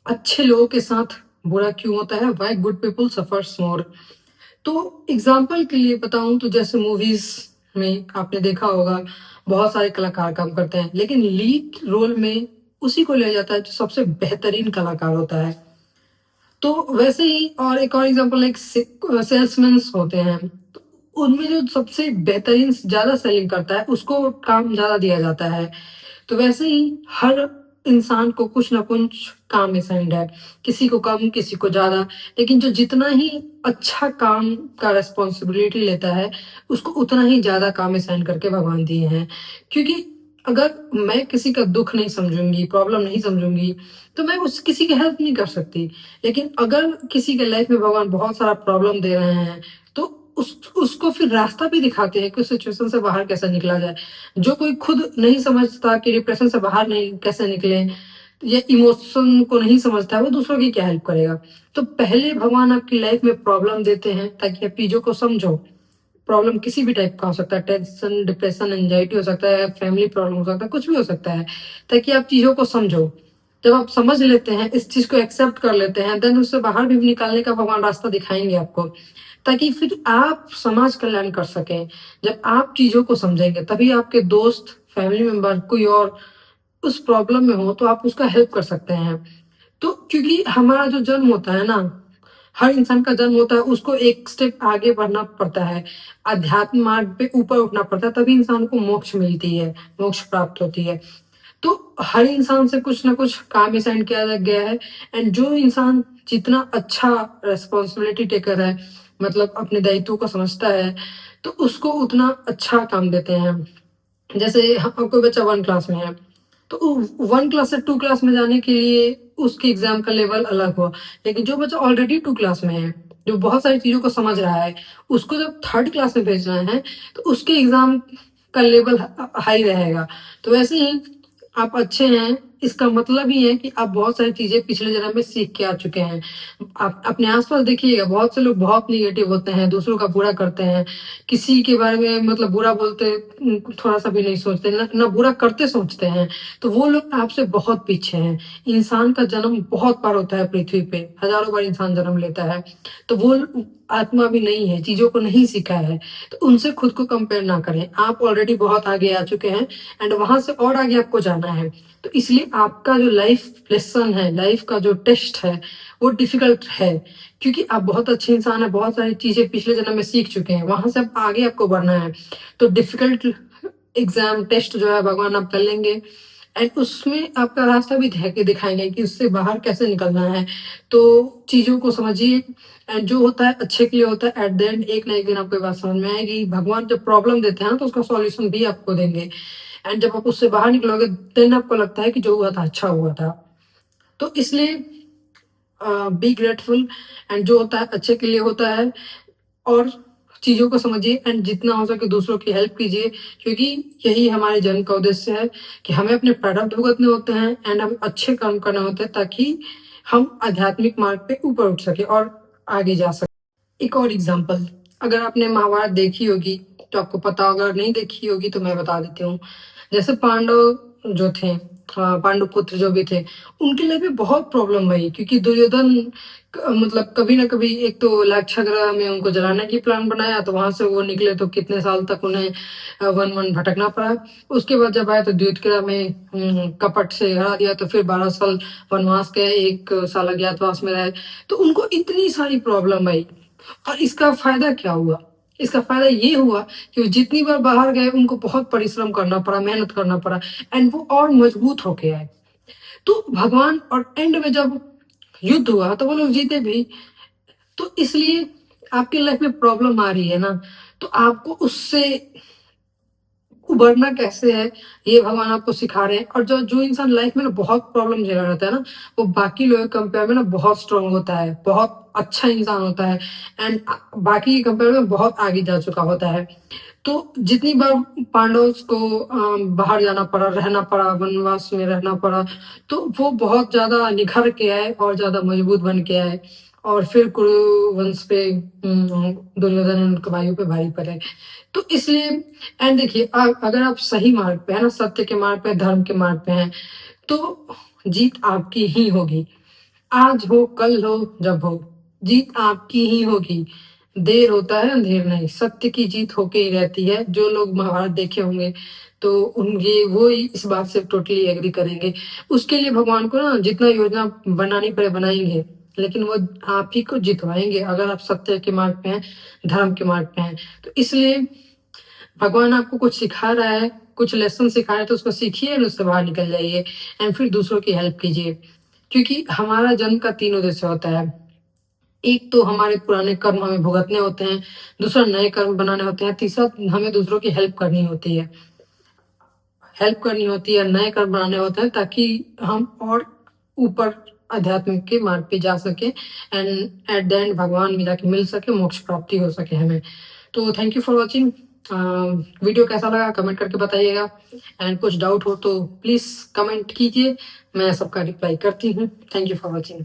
अच्छे लोगों के साथ बुरा क्यों होता है, व्हाई गुड पीपल सफर्स मोर। तो एग्जाम्पल के लिए बताऊं तो जैसे मूवीज में आपने देखा होगा बहुत सारे कलाकार काम करते हैं, लेकिन लीड रोल में उसी को लिया जाता है जो सबसे बेहतरीन कलाकार होता है। तो वैसे ही और एक और एग्जांपल एक सेल्समैन होते हैं, तो उनमें जो सबसे बेहतरीन ज्यादा सेलिंग करता है उसको काम ज्यादा दिया जाता है। तो वैसे ही हर इंसान को कुछ ना कुछ काम असाइंड है, किसी को कम किसी को ज्यादा, लेकिन जो जितना ही अच्छा काम का रिस्पॉन्सिबिलिटी लेता है उसको उतना ही ज्यादा काम असाइन करके भगवान दिए हैं। क्योंकि अगर मैं किसी का दुख नहीं समझूंगी, प्रॉब्लम नहीं समझूंगी, तो मैं उस किसी की हेल्प नहीं कर सकती। लेकिन अगर किसी के लाइफ में भगवान बहुत सारा प्रॉब्लम दे रहे हैं तो उसको फिर रास्ता भी दिखाते हैं कि उस सिचुएशन से बाहर कैसे निकला जाए। जो कोई खुद नहीं समझता कि डिप्रेशन से बाहर नहीं कैसे निकले, या इमोशन को नहीं समझता है, वो दूसरों की क्या हेल्प करेगा। तो पहले भगवान आपकी लाइफ में प्रॉब्लम देते हैं ताकि आप चीजों को समझो। प्रॉब्लम किसी भी टाइप का हो सकता है, टेंशन, डिप्रेशन, एंजाइटी हो सकता है, फैमिली प्रॉब्लम हो सकता है, कुछ भी हो सकता है, ताकि आप चीजों को समझो। जब आप समझ लेते हैं, इस चीज को एक्सेप्ट कर लेते हैं, देन उससे बाहर भी निकालने का भगवान रास्ता दिखाएंगे आपको, ताकि फिर आप समाज कल्याण कर सकें। जब आप चीजों को समझेंगे तभी आपके दोस्त, फैमिली मेंबर, कोई और उस प्रॉब्लम में हो तो आप उसका हेल्प कर सकते हैं। तो क्योंकि हमारा जो जन्म होता है ना, हर इंसान का जन्म होता है, उसको एक स्टेप आगे बढ़ना पड़ता है, अध्यात्म मार्ग पे ऊपर उठना पड़ता है, तभी इंसान को मोक्ष मिलती है, मोक्ष प्राप्त होती है। तो हर इंसान से कुछ ना कुछ काम असाइन किया गया है। एंड जो इंसान जितना अच्छा रेस्पॉन्सिबिलिटी टेकर है, मतलब अपने दायित्व को समझता है, तो उसको उतना अच्छा काम देते हैं। जैसे कोई बच्चा वन क्लास में है, तो वन क्लास से टू क्लास में जाने के लिए उसके एग्जाम का लेवल अलग हुआ। लेकिन जो बच्चा ऑलरेडी टू क्लास में है, जो बहुत सारी चीजों को समझ रहा है, उसको जब थर्ड क्लास में भेजना है तो उसके एग्जाम का लेवल हाई रहेगा। तो वैसे ही आप अच्छे हैं, इसका मतलब ही है कि आप बहुत सारी चीजें पिछले जन्म में सीख के आ चुके हैं। आप अपने आसपास देखिएगा, बहुत से लोग बहुत निगेटिव होते हैं, दूसरों का बुरा करते हैं, किसी के बारे में मतलब बुरा बोलते, थोड़ा सा भी नहीं सोचते, ना बुरा करते सोचते हैं। तो वो लोग आपसे बहुत पीछे हैं। इंसान का जन्म बहुत बार होता है पृथ्वी पे, हजारों बार इंसान जन्म लेता है। तो वो आत्मा भी नहीं है, चीजों को नहीं सीखा है, तो उनसे खुद को कंपेयर ना करें। आप ऑलरेडी बहुत आगे आ चुके हैं एंड वहां से और आगे आपको जाना है। तो इसलिए आपका जो लाइफ लेसन है, लाइफ का जो टेस्ट है, वो डिफिकल्ट है। क्योंकि आप बहुत अच्छे इंसान है, बहुत सारी चीजें पिछले जन्म में सीख चुके हैं, वहां से अब आगे आपको बढ़ना है। तो डिफिकल्ट एग्जाम टेस्ट जो है भगवान आप कर लेंगे, एंड उसमें आपका रास्ता भी दिखाएंगे कि उससे बाहर कैसे निकलना है। तो चीजों को समझिए, एंड जो होता है अच्छे के लिए होता है। एट द एंड एक ना एक दिन आपको ये बात समझ में आएगी, भगवान जब प्रॉब्लम देते हैं ना तो उसका सॉल्यूशन भी आपको देंगे। एंड जब आप उससे बाहर निकलोगे देन आपको लगता है कि जो हुआ था अच्छा हुआ था। तो इसलिए बी ग्रेटफुल, एंड जो होता है अच्छे के लिए होता है। और चीजों को समझिए एंड जितना हो सके दूसरों की हेल्प कीजिए, क्योंकि यही हमारे जन्म का उद्देश्य है कि हमें अपने प्रारब्ध भुगतने होते हैं एंड हमें अच्छे कर्म करने होते हैं, ताकि हम आध्यात्मिक मार्ग पे ऊपर उठ सके और आगे जा सके। एक और एग्जांपल, अगर आपने महाभारत देखी होगी तो आपको पता होगा, अगर नहीं देखी होगी तो मैं बता देती हूँ। जैसे पांडव जो थे, पांडु पुत्र जो भी थे, उनके लिए भी बहुत प्रॉब्लम हुई, क्योंकि दुर्योधन मतलब कभी ना कभी एक तो लाक्षागृह में उनको जलाने की प्लान बनाया, तो वहां से वो निकले तो कितने साल तक उन्हें वन वन भटकना पड़ा। उसके बाद जब आए तो द्यूतक्रिया में कपट से हरा दिया, तो फिर 12 साल वनवास गए, 1 साल अज्ञातवास में रहे। तो उनको इतनी सारी प्रॉब्लम आई, और इसका फायदा क्या हुआ? इसका फायदा ये हुआ कि वो जितनी बार बाहर गए उनको बहुत परिश्रम करना पड़ा, मेहनत करना पड़ा, एंड वो और मजबूत होके आए। तो भगवान, और एंड में जब युद्ध हुआ तो वो लोग जीते भी। तो इसलिए आपकी लाइफ में प्रॉब्लम आ रही है ना, तो आपको उससे उभरना कैसे है, ये भगवान आपको सिखा रहे हैं। और जो जो इंसान लाइफ में ना बहुत प्रॉब्लम झेला रहता है ना, वो बाकी लोगों के कंपेयर में ना बहुत स्ट्रांग होता है, बहुत अच्छा इंसान होता है, एंड बाकी के कंपेयर में बहुत आगे जा चुका होता है। तो जितनी बार पांडव को बाहर जाना पड़ा, रहना पड़ा, वनवास में रहना पड़ा, तो वो बहुत ज्यादा निखर के आए और ज्यादा मजबूत बन के आए। और फिर कुरुवंश पे दुर्योधन उनके भाइयों पे भारी पड़े। तो इसलिए एंड देखिए, अगर आप सही मार्ग पे है ना, सत्य के मार्ग पे, धर्म के मार्ग पे हैं, तो जीत आपकी ही होगी। आज हो, कल हो, जब हो, जीत आपकी ही होगी। देर होता है, अंधेर नहीं। सत्य की जीत होके ही रहती है। जो लोग महाभारत देखे होंगे, तो उनके वो ही इस बात से टोटली एग्री करेंगे। उसके लिए भगवान को ना जितना योजना बनानी पड़े बनाएँगे, लेकिन वो आप ही को जितवाएँगे अगर आप सत्य के मार्ग पे हैं, धर्म के मार्ग पे हैं। तो इसलिए भगवान आपको कुछ सिखा रहा है, कुछ लेसन सिखा रहा है, तो उसको सीखिए और उससे बाहर निकल जाइए एंड फिर दूसरों की हेल्प कीजिए। क्योंकि हमारा जन्म का 3 उद्देश्य होता है। एक तो हमारे पुराने कर्म हमें भुगतने होते हैं, दूसरा नए कर्म बनाने होते हैं, तीसरा हमें दूसरों की हेल्प करनी होती है। हेल्प करनी होती है, नए कर्म बनाने होते हैं ताकि हम और ऊपर अध्यात्म के मार्ग पे जा सकें एंड एट द एंड भगवान में जाके मिल सके, मोक्ष प्राप्ति हो सके हमें। तो thank you for watching. Video कैसा लगा कमेंट करके बताइएगा एंड कुछ डाउट हो तो प्लीज़ कमेंट कीजिए, मैं सबका रिप्लाई करती हूँ। Thank you for watching.